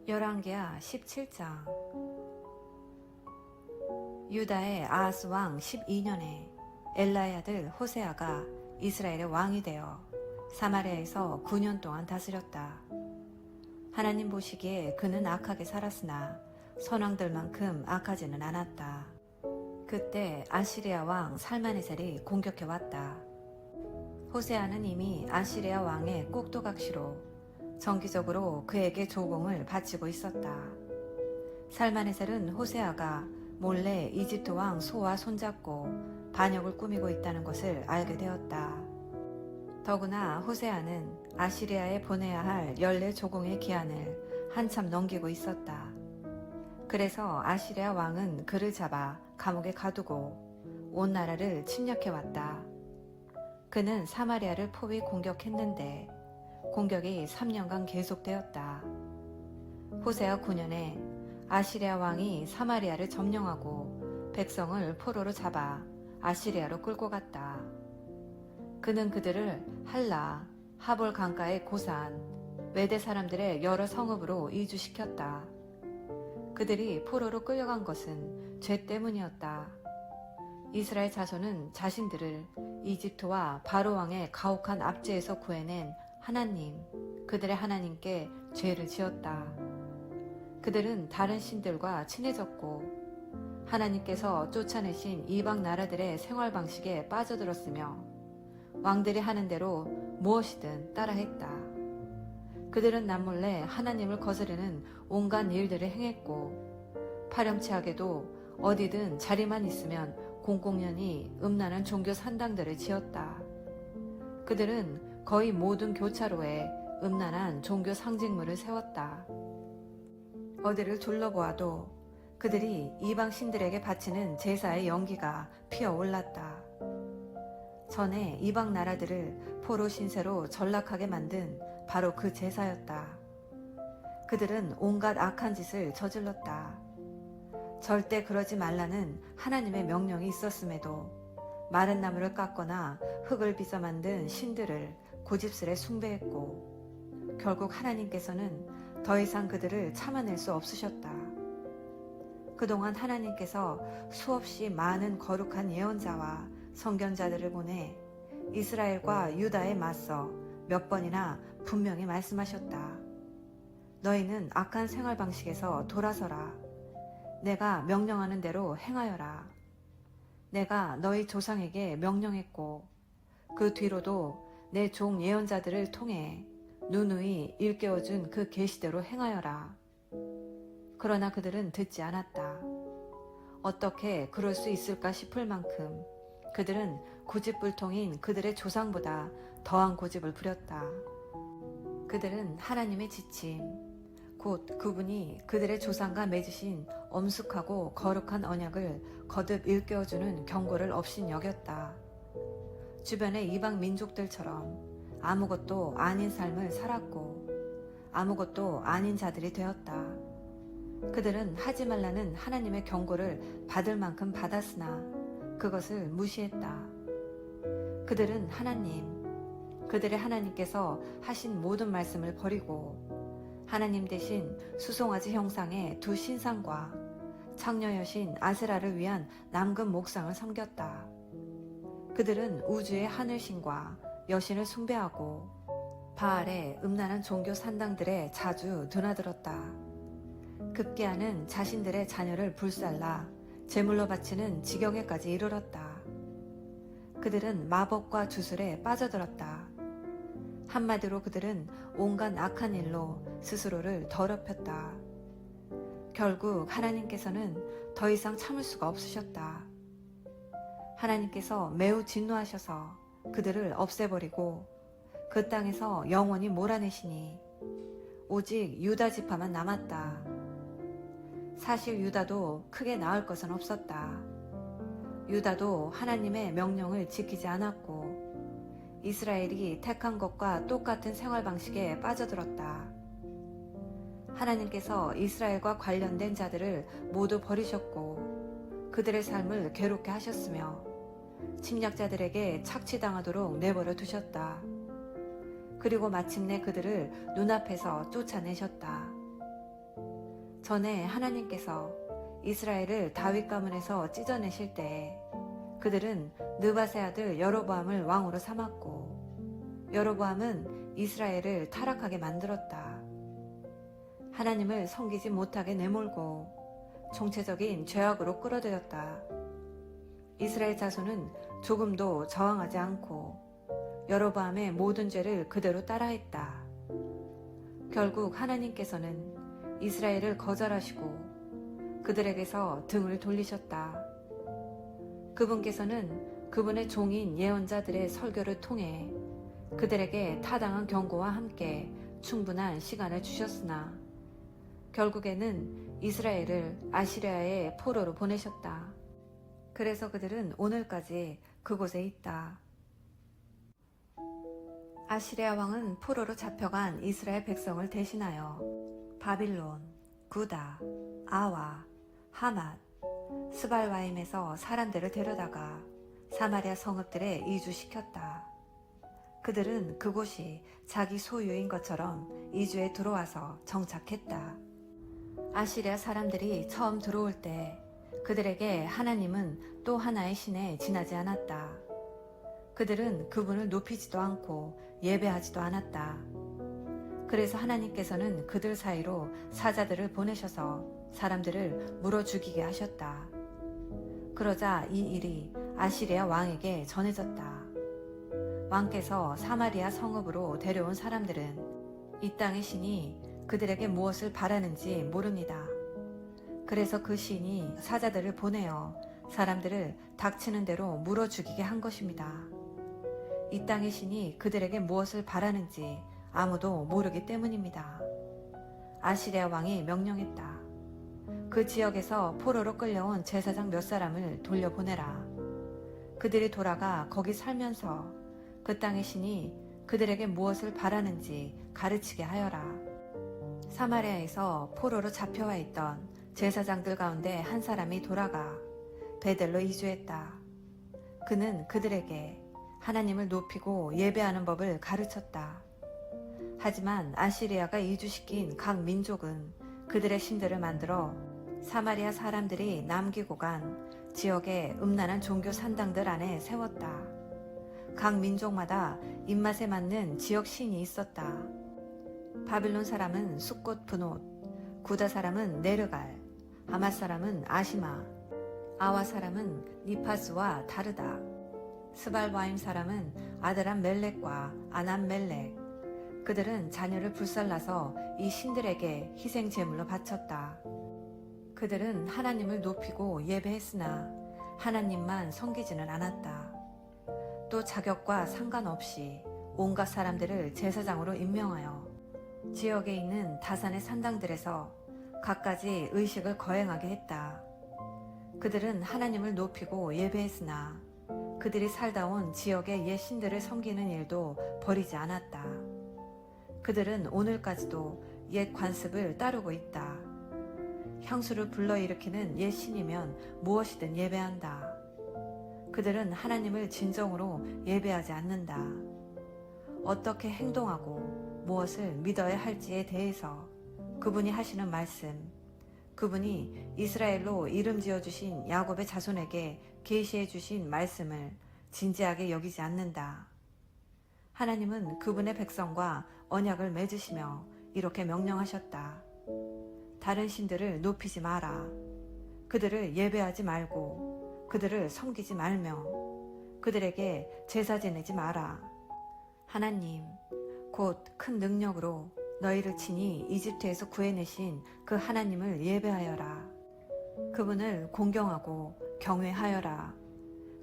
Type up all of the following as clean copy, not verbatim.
열왕기하 17장. 유다의 아하스 왕 12년에 엘라의 아들 호세아가 이스라엘의 왕이 되어 사마리아에서 9년 동안 다스렸다. 하나님 보시기에 그는 악하게 살았으나 선왕들만큼 악하지는 않았다. 그때 아시리아 왕 살마네셀이 공격해 왔다. 호세아는 이미 아시리아 왕의 꼭두각시로 정기적으로 그에게 조공을 바치고 있었다. 살마네셀은 호세아가 몰래 이집트 왕 소와 손잡고 반역을 꾸미고 있다는 것을 알게 되었다. 더구나 호세아는 아시리아에 보내야 할 연례 조공의 기한을 한참 넘기고 있었다. 그래서 아시리아 왕은 그를 잡아 감옥에 가두고 온 나라를 침략해왔다. 그는 사마리아를 포위 공격했는데 공격이 3년간 계속되었다. 호세아 9년에 아시리아 왕이 사마리아를 점령하고 백성을 포로로 잡아 아시리아로 끌고 갔다. 그는 그들을 할라, 하볼 강가의 고산, 외대 사람들의 여러 성읍으로 이주시켰다. 그들이 포로로 끌려간 것은 죄 때문이었다. 이스라엘 자손은 자신들을 이집트와 바로 왕의 가혹한 압제에서 구해낸 하나님, 그들의 하나님께 죄를 지었다. 그들은 다른 신들과 친해졌고 하나님께서 쫓아내신 이방 나라들의 생활 방식에 빠져들었으며 왕들이 하는 대로 무엇이든 따라했다. 그들은 남몰래 하나님을 거스르는 온갖 일들을 행했고 파렴치하게도 어디든 자리만 있으면 공공연히 음란한 종교 산당들을 지었다. 그들은 거의 모든 교차로에 음란한 종교 상징물을 세웠다. 어디를 둘러보아도 그들이 이방 신들에게 바치는 제사의 연기가 피어올랐다. 전에 이방 나라들을 포로 신세로 전락하게 만든 바로 그 제사였다. 그들은 온갖 악한 짓을 저질렀다. 절대 그러지 말라는 하나님의 명령이 있었음에도 마른 나무를 깎거나 흙을 빚어 만든 신들을 고집스레 숭배했고 결국 하나님께서는 더 이상 그들을 참아낼 수 없으셨다. 그동안 하나님께서 수없이 많은 거룩한 예언자와 선견자들을 보내 이스라엘과 유다에 맞서 몇 번이나 분명히 말씀하셨다. 너희는 악한 생활 방식에서 돌아서라. 내가 명령하는 대로 행하여라. 내가 너희 조상에게 명령했고 그 뒤로도 내 종 예언자들을 통해 누누이 일깨워준 그 계시대로 행하여라. 그러나 그들은 듣지 않았다. 어떻게 그럴 수 있을까 싶을 만큼 그들은 고집불통인 그들의 조상보다 더한 고집을 부렸다. 그들은 하나님의 지침, 곧 그분이 그들의 조상과 맺으신 엄숙하고 거룩한 언약을 거듭 일깨워주는 경고를 없인 여겼다. 주변의 이방 민족들처럼 아무것도 아닌 삶을 살았고 아무것도 아닌 자들이 되었다. 그들은 하지 말라는 하나님의 경고를 받을 만큼 받았으나 그것을 무시했다. 그들은 하나님, 그들의 하나님께서 하신 모든 말씀을 버리고 하나님 대신 수송아지 형상의 두 신상과 창녀 여신 아세라를 위한 남금 목상을 섬겼다. 그들은 우주의 하늘신과 여신을 숭배하고 바알의 음란한 종교 산당들에 자주 드나들었다. 급기야는 자신들의 자녀를 불살라 제물로 바치는 지경에까지 이르렀다. 그들은 마법과 주술에 빠져들었다. 한마디로 그들은 온갖 악한 일로 스스로를 더럽혔다. 결국 하나님께서는 더 이상 참을 수가 없으셨다. 하나님께서 매우 진노하셔서 그들을 없애버리고 그 땅에서 영원히 몰아내시니 오직 유다 지파만 남았다. 사실 유다도 크게 나을 것은 없었다. 유다도 하나님의 명령을 지키지 않았고 이스라엘이 택한 것과 똑같은 생활 방식에 빠져들었다. 하나님께서 이스라엘과 관련된 자들을 모두 버리셨고 그들의 삶을 괴롭게 하셨으며 침략자들에게 착취당하도록 내버려 두셨다. 그리고 마침내 그들을 눈앞에서 쫓아내셨다. 전에 하나님께서 이스라엘을 다윗 가문에서 찢어내실 때에 그들은 느밧의 아들 여로보암을 왕으로 삼았고 여로보암은 이스라엘을 타락하게 만들었다. 하나님을 섬기지 못하게 내몰고 총체적인 죄악으로 끌어들였다. 이스라엘 자손은 조금도 저항하지 않고 여로보암의 모든 죄를 그대로 따라했다. 결국 하나님께서는 이스라엘을 거절하시고 그들에게서 등을 돌리셨다. 그분께서는 그분의 종인 예언자들의 설교를 통해 그들에게 타당한 경고와 함께 충분한 시간을 주셨으나 결국에는 이스라엘을 아시리아의 포로로 보내셨다. 그래서 그들은 오늘까지 그곳에 있다. 아시리아 왕은 포로로 잡혀간 이스라엘 백성을 대신하여 바빌론, 구다, 아와, 하맛, 스발와임에서 사람들을 데려다가 사마리아 성읍들에 이주시켰다. 그들은 그곳이 자기 소유인 것처럼 이주에 들어와서 정착했다. 아시리아 사람들이 처음 들어올 때 그들에게 하나님은 또 하나의 신에 지나지 않았다. 그들은 그분을 높이지도 않고 예배하지도 않았다. 그래서 하나님께서는 그들 사이로 사자들을 보내셔서 사람들을 물어 죽이게 하셨다. 그러자 이 일이 아시리아 왕에게 전해졌다. 왕께서 사마리아 성읍으로 데려온 사람들은 이 땅의 신이 그들에게 무엇을 바라는지 모릅니다. 그래서 그 신이 사자들을 보내어 사람들을 닥치는 대로 물어 죽이게 한 것입니다. 이 땅의 신이 그들에게 무엇을 바라는지 아무도 모르기 때문입니다. 아시리아 왕이 명령했다. 그 지역에서 포로로 끌려온 제사장 몇 사람을 돌려보내라. 그들이 돌아가 거기 살면서 그 땅의 신이 그들에게 무엇을 바라는지 가르치게 하여라. 사마리아에서 포로로 잡혀와 있던 제사장들 가운데 한 사람이 돌아가 베델로 이주했다. 그는 그들에게 하나님을 높이고 예배하는 법을 가르쳤다. 하지만 아시리아가 이주시킨 각 민족은 그들의 신들을 만들어 사마리아 사람들이 남기고 간 지역의 음란한 종교 산당들 안에 세웠다. 각 민족마다 입맛에 맞는 지역 신이 있었다. 바빌론 사람은 숫꽃 분옷, 구다 사람은 네르갈, 하맛 사람은 아시마, 아와 사람은 니파스와 다르다, 스발와임 사람은 아드람 멜렉과 아남 멜렉. 그들은 자녀를 불살라서 이 신들에게 희생 제물로 바쳤다. 그들은 하나님을 높이고 예배했으나 하나님만 섬기지는 않았다. 또 자격과 상관없이 온갖 사람들을 제사장으로 임명하여 지역에 있는 다산의 산당들에서 갖가지 의식을 거행하게 했다. 그들은 하나님을 높이고 예배했으나 그들이 살다 온 지역의 옛 신들을 섬기는 일도 버리지 않았다. 그들은 오늘까지도 옛 관습을 따르고 있다. 향수를 불러일으키는 옛 신이면 무엇이든 예배한다. 그들은 하나님을 진정으로 예배하지 않는다. 어떻게 행동하고 무엇을 믿어야 할지에 대해서 그분이 하시는 말씀, 그분이 이스라엘로 이름 지어주신 야곱의 자손에게 계시해 주신 말씀을 진지하게 여기지 않는다. 하나님은 그분의 백성과 언약을 맺으시며 이렇게 명령하셨다. 다른 신들을 높이지 마라. 그들을 예배하지 말고 그들을 섬기지 말며 그들에게 제사 지내지 마라. 하나님, 곧 큰 능력으로 너희를 친히 이집트에서 구해내신 그 하나님을 예배하여라. 그분을 공경하고 경외하여라.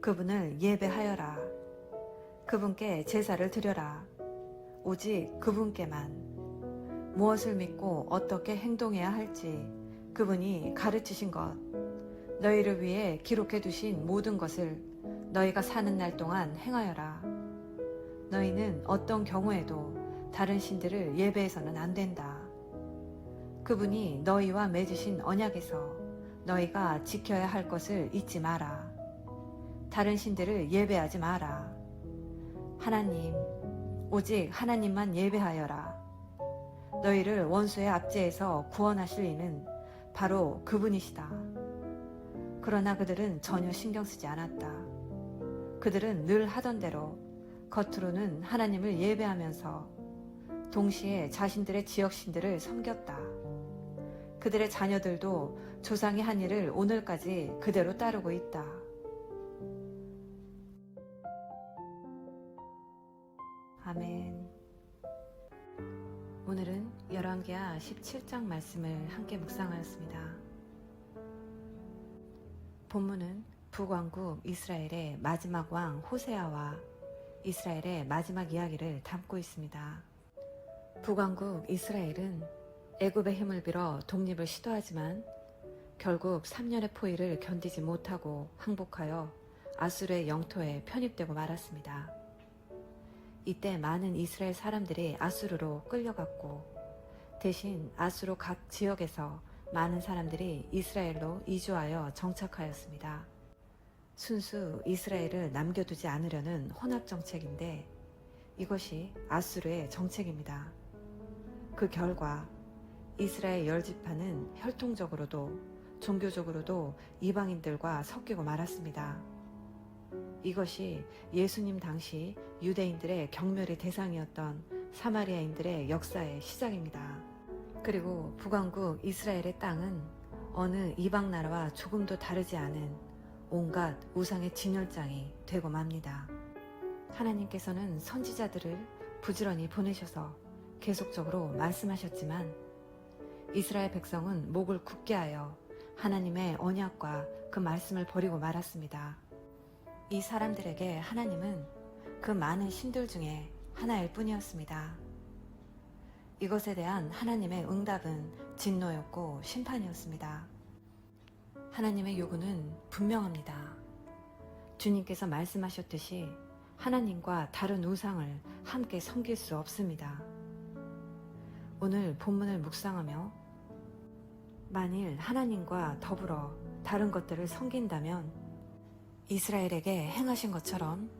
그분을 예배하여라. 그분께 제사를 드려라. 오직 그분께만. 무엇을 믿고 어떻게 행동해야 할지 그분이 가르치신 것, 너희를 위해 기록해 두신 모든 것을 너희가 사는 날 동안 행하여라. 너희는 어떤 경우에도 다른 신들을 예배해서는 안 된다. 그분이 너희와 맺으신 언약에서 너희가 지켜야 할 것을 잊지 마라. 다른 신들을 예배하지 마라. 하나님, 오직 하나님만 예배하여라. 너희를 원수의 압제에서 구원하실 이는 바로 그분이시다. 그러나 그들은 전혀 신경 쓰지 않았다. 그들은 늘 하던 대로 겉으로는 하나님을 예배하면서 동시에 자신들의 지역신들을 섬겼다. 그들의 자녀들도 조상이 한 일을 오늘까지 그대로 따르고 있다. 아멘. 오늘은 열왕기하 17장 말씀을 함께 묵상하였습니다. 본문은 북왕국 이스라엘의 마지막 왕 호세아와 이스라엘의 마지막 이야기를 담고 있습니다. 북왕국 이스라엘은 애굽의 힘을 빌어 독립을 시도하지만 결국 3년의 포위를 견디지 못하고 항복하여 아수르의 영토에 편입되고 말았습니다. 이때 많은 이스라엘 사람들이 아수르로 끌려갔고 대신 아수르 각 지역에서 많은 사람들이 이스라엘로 이주하여 정착하였습니다. 순수 이스라엘을 남겨두지 않으려는 혼합정책인데 이것이 아수르의 정책입니다. 그 결과 이스라엘 10지파는 혈통적으로도 종교적으로도 이방인들과 섞이고 말았습니다. 이것이 예수님 당시 유대인들의 경멸의 대상이었던 사마리아인들의 역사의 시작입니다. 그리고 북왕국 이스라엘의 땅은 어느 이방 나라와 조금도 다르지 않은 온갖 우상의 진열장이 되고 맙니다. 하나님께서는 선지자들을 부지런히 보내셔서 계속적으로 말씀하셨지만 이스라엘 백성은 목을 굳게 하여 하나님의 언약과 그 말씀을 버리고 말았습니다. 이 사람들에게 하나님은 그 많은 신들 중에 하나일 뿐이었습니다. 이것에 대한 하나님의 응답은 진노였고 심판이었습니다. 하나님의 요구는 분명합니다. 주님께서 말씀하셨듯이 하나님과 다른 우상을 함께 섬길 수 없습니다. 오늘 본문을 묵상하며 만일 하나님과 더불어 다른 것들을 섬긴다면 이스라엘에게 행하신 것처럼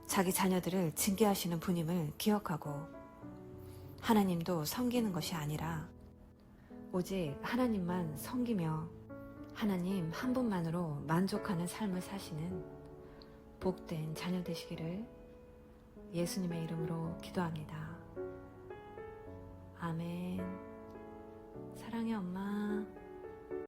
자기 자녀들을 징계하시는 분임을 기억하고 하나님도 섬기는 것이 아니라 오직 하나님만 섬기며 하나님 한 분만으로 만족하는 삶을 사시는 복된 자녀 되시기를 예수님의 이름으로 기도합니다. 아멘. 사랑해 엄마.